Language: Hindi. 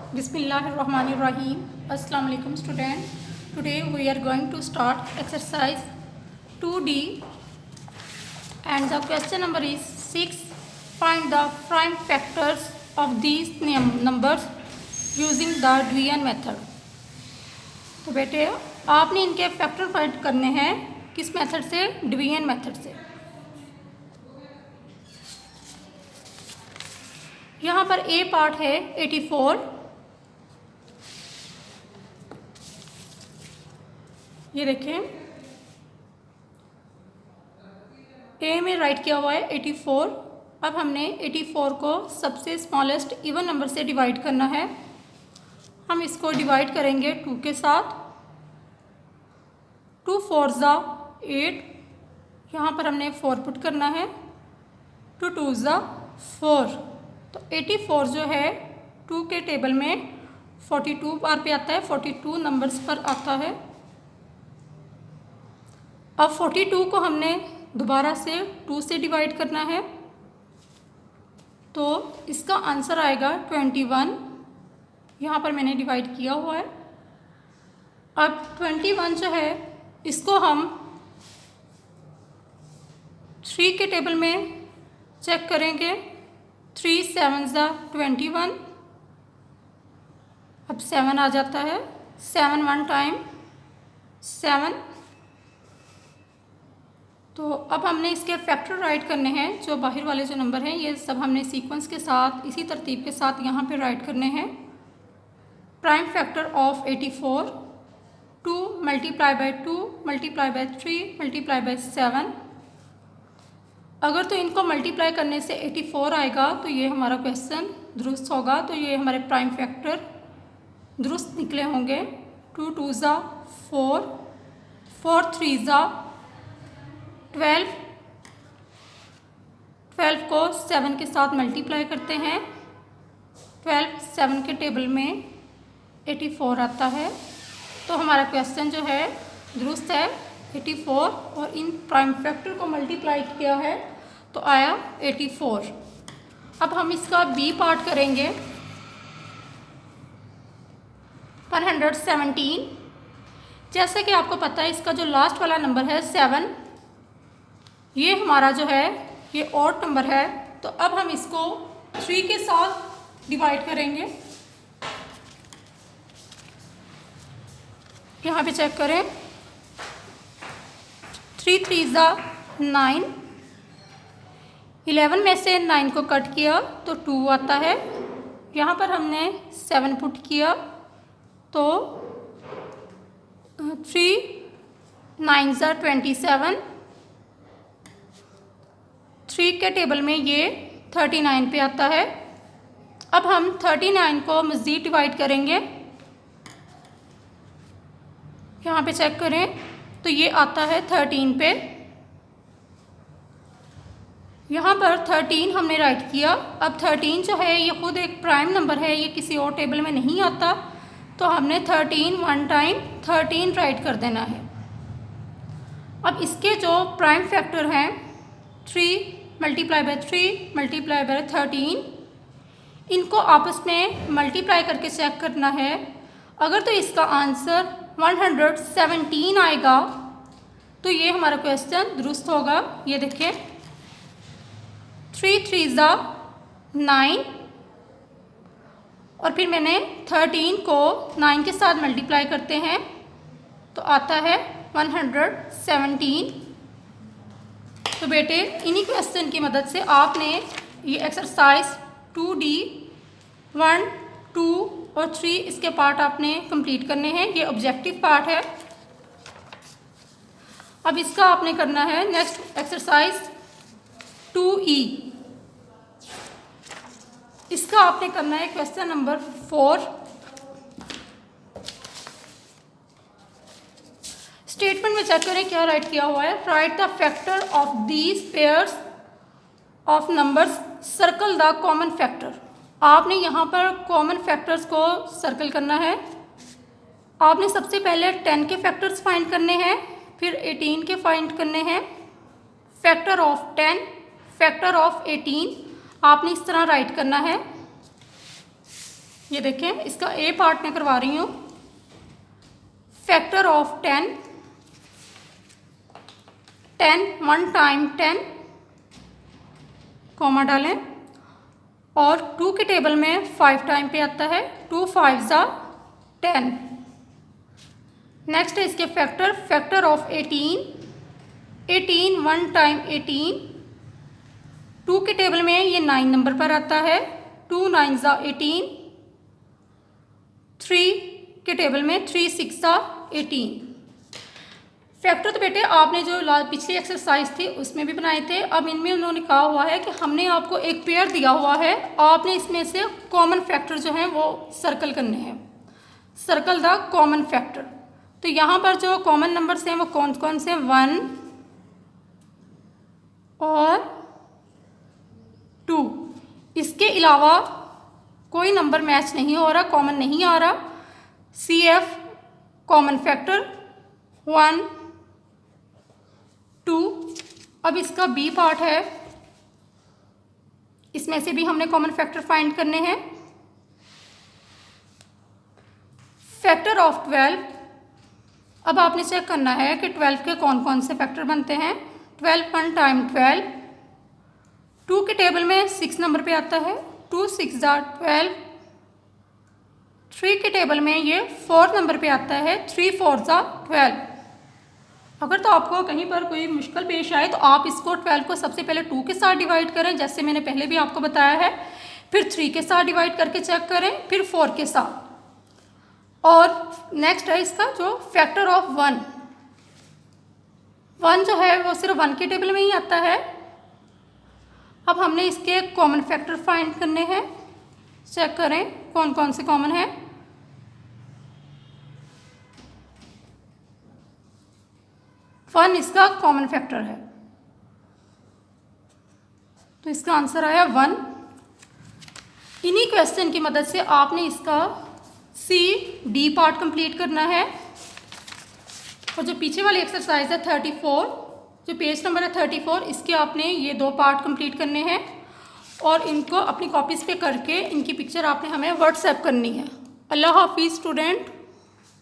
Bismillahirrahmanirrahim. Assalamu alaikum student. Today we are going to start exercise 2D and the question number is 6. Find the prime factors of these numbers using the division method. तो बेटे आपने इनके फैक्टर फाइंड करने हैं किस मेथड से? डिवीजन मेथड से। यहाँ पर ए पार्ट है 84, ये देखें ए में राइट किया हुआ है 84। अब हमने 84 को सबसे स्मॉलेस्ट इवन नंबर से डिवाइड करना है। हम इसको डिवाइड करेंगे 2 के साथ। 2 4 ज़ा 8, यहाँ पर हमने 4 पुट करना है। 2 2 ज़ा 4, तो 84 जो है 2 के टेबल में 42 बार पे आता है, 42 नंबर्स पर आता है। अब 42 को हमने दोबारा से 2 से डिवाइड करना है, तो इसका आंसर आएगा 21। यहाँ पर मैंने डिवाइड किया हुआ है। अब 21 जो है इसको हम 3 के टेबल में चेक करेंगे। 3 7 ज़ा 21, अब 7 आ जाता है। 7 1 टाइम 7। तो अब हमने इसके फैक्टर राइट करने हैं। जो बाहर वाले जो नंबर हैं ये सब हमने सीक्वेंस के साथ इसी तरतीब के साथ यहाँ पे राइट करने हैं। Prime factor of 84, 2 multiply by 2 multiply by 3 multiply by 7। अगर तो इनको मल्टीप्लाई करने से 84 आएगा तो ये हमारा क्वेश्चन दुरुस्त होगा, तो ये हमारे प्राइम फैक्टर दुरुस्त निकले होंगे। 2 2 ज़ा 4, 4 3 ज़ा 12, 12 को 7 के साथ मल्टीप्लाई करते हैं। 12 7 के टेबल में 84 आता है, तो हमारा क्वेश्चन जो है दुरुस्त है 84, और इन प्राइम फैक्टर को मल्टीप्लाई किया है तो आया 84। अब हम इसका बी पार्ट करेंगे। 117, जैसे कि आपको पता है इसका जो लास्ट वाला नंबर है 7, ये हमारा जो है ये ऑड नंबर है, तो अब हम इसको 3 के साथ डिवाइड करेंगे। यहाँ पे चेक करें। 3 3 ज़ा 9, 11 में से 9 को कट किया तो 2 आता है। यहाँ पर हमने 7 पुट किया तो 3 9 ज़ा 27, 3 के टेबल में ये 39 पे आता है। अब हम 39 को मज़ीद डिवाइड करेंगे। यहाँ पे चेक करें तो ये आता है 13 पे। यहाँ पर 13 हमने राइट किया। अब 13 जो है ये खुद एक प्राइम नंबर है, ये किसी और टेबल में नहीं आता, तो हमने 13 1 टाइम 13 राइट कर देना है। अब इसके जो प्राइम फैक्टर हैं 3 मल्टीप्लाई बाय 3 मल्टीप्लाई बाय 13, इनको आपस में मल्टीप्लाई करके चेक करना है। अगर तो इसका आंसर 117 आएगा तो ये हमारा क्वेश्चन दुरुस्त होगा। ये देखिए 3 3 ज़ा 9, और फिर मैंने 13 को 9 के साथ मल्टीप्लाई करते हैं तो आता है 117। तो बेटे इन्हीं क्वेश्चन की मदद से आपने ये एक्सरसाइज 2D 1 2 और 3 इसके पार्ट आपने कंप्लीट करने हैं। ये ऑब्जेक्टिव पार्ट है। अब इसका आपने करना है नेक्स्ट एक्सरसाइज 2E। इसका आपने करना है क्वेश्चन नंबर 4। स्टेटमेंट में चेक करें क्या राइट किया हुआ है। Right the factor of these pairs of numbers, circle the common factor. आपने यहाँ पर कॉमन फैक्टर्स को सर्कल करना है। आपने सबसे पहले 10 के फैक्टर्स फाइंड करने हैं, फिर 18 के फाइंड करने हैं। फैक्टर ऑफ 10 फैक्टर ऑफ 18 आपने इस तरह राइट करना है। ये देखें, इसका ए पार्ट में करवा रही हूँ। फैक्टर ऑफ 10, 1 टाइम 10, कॉमा डालें, और 2 के टेबल में 5 टाइम पे आता है, 2 5 ज़ा 10। नेक्स्ट है इसके फैक्टर ऑफ 18, 1 टाइम 18, 2 के टेबल में ये 9 नंबर पर आता है, 2 9 ज़ा 18, 3 के टेबल में 3 6 ज़ा 18। फैक्टर तो बेटे आपने जो पिछली एक्सरसाइज थी उसमें भी बनाए थे। अब इनमें उन्होंने कहा हुआ है कि हमने आपको एक पेयर दिया हुआ है, आपने इसमें से कॉमन फैक्टर जो हैं वो सर्कल करने हैं। Circle the common factor. तो यहाँ पर जो कॉमन नंबर्स हैं वो कौन कौन से हैं? 1 और 2। इसके अलावा कोई नंबर मैच नहीं हो रहा, कॉमन नहीं आ रहा। CF common factor 1 2। अब इसका बी पार्ट है, इसमें से भी हमने कॉमन फैक्टर फाइंड करने हैं। Factor of 12। अब आपने चेक करना है कि 12 के कौन कौन से फैक्टर बनते हैं। 12 1 टाइम 12, 2 के टेबल में 6 नंबर पे आता है, 2 6 ज़ा 12। 3 के टेबल में ये 4 नंबर पे आता है, 3 4 ज़ा 12। अगर तो आपको कहीं पर कोई मुश्किल पेश आए तो आप इसको 12 को सबसे पहले 2 के साथ डिवाइड करें, जैसे मैंने पहले भी आपको बताया है, फिर 3 के साथ डिवाइड करके चेक करें, फिर 4 के साथ। और नेक्स्ट है इसका जो फैक्टर ऑफ 1। 1 जो है वो सिर्फ 1 के टेबल में ही आता है। अब हमने इसके कॉमन फैक्टर फाइंड करने हैं, चेक करें कौन कौन से कॉमन है। 1 इसका कॉमन फैक्टर है, तो इसका आंसर आया 1। इन्हीं क्वेश्चन की मदद से आपने इसका CD पार्ट कंप्लीट करना है। और जो पीछे वाली एक्सरसाइज है 34, जो पेज नंबर है 34, इसके आपने ये 2 पार्ट कंप्लीट करने हैं और इनको अपनी कॉपीज़ पे करके इनकी पिक्चर आपने हमें व्हाट्सएप करनी है। अल्लाह हाफिज़ स्टूडेंट।